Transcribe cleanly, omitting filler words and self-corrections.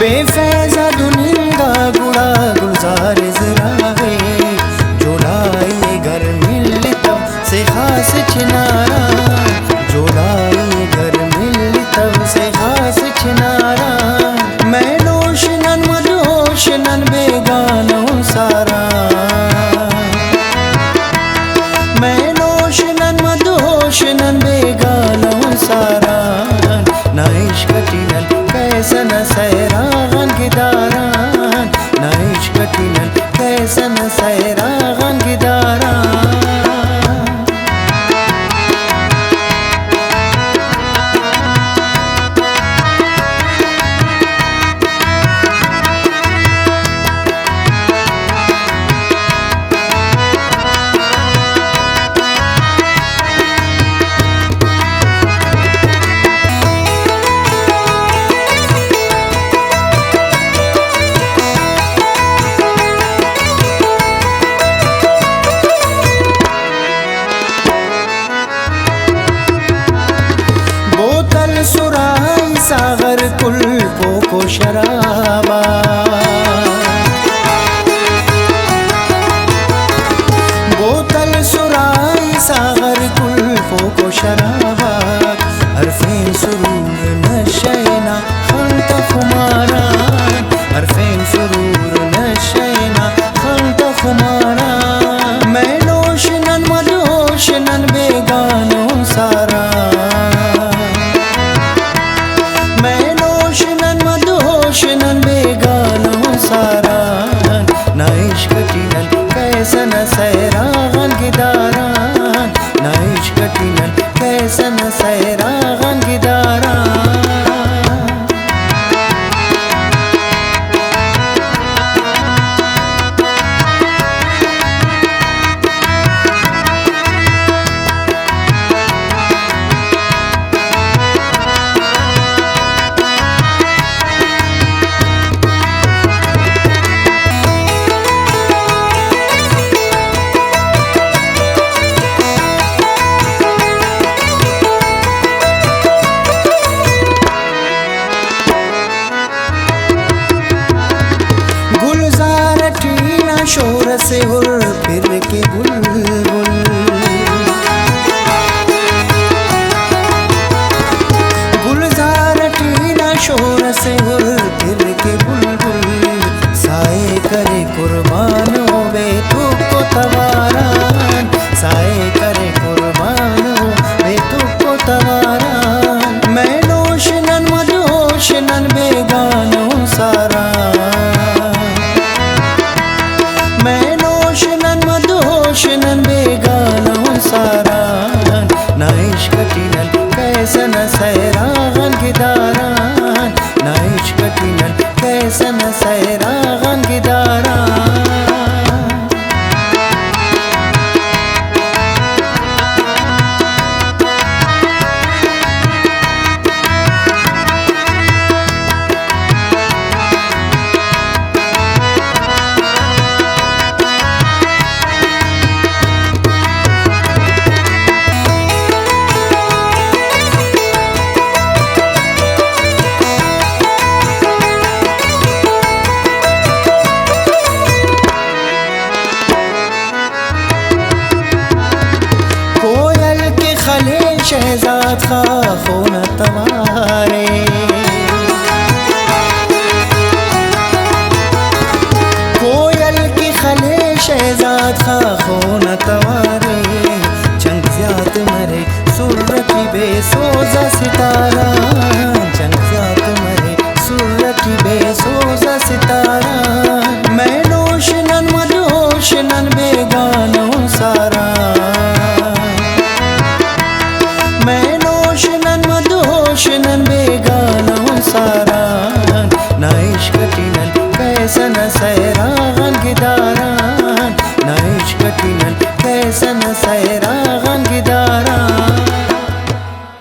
बेफैजा दुनिया गुड़ा गुलजार जरावे जोड़ाए घर मिल तब से खास छिनारा जोड़ाए घर मिल तब से खास छिनारा मैं नोशनन मदोशनन बेगानो सारा मैं नोशनन मदोशनन बेगानो सारा ना इश्क टिनल कैसन सैरागन गिदारान ना इश्क टिनल कैसन सैरागन गिदारान सुराई सागर कुल्फों को शराबा बोतल सुराई सागर कुल्फों को शराबा हरफें सुरूर नशैना खल्त खुमारा हरफें सुरूर नशैना खल्त खुमारा मैं नोशनन मदोशनन बेगानो सारा नन बेगानो सारा ना इश्क टिनल कैसन सैरागन गिदारान ना इश्क टिनल कैसन सैरागन गिदारान शोर से हुर फिर के बुलबुल गुलजार टीना शोर से हुर फिर के बुलबुल साए करे कुर्बान वे तुको तवारान साए करे कुर्बान वे तुको तवारान मैं नोशनन मदोशनन बेगानो सारा मैं नोशनन मदोशनन बेगानो सारा ना इश्क टिनल कैसन सैरागन गिदारान ना इश्क टिनल कैसन सैरागन गिदारान शहजाद का खून तवारे कोयल की खले शहजाद का खून तवारे चंगज़ियात मरे सुर्रती बेसोजा सितारा चंगज़ियात मरे सुर्रती बेसोजा सितारा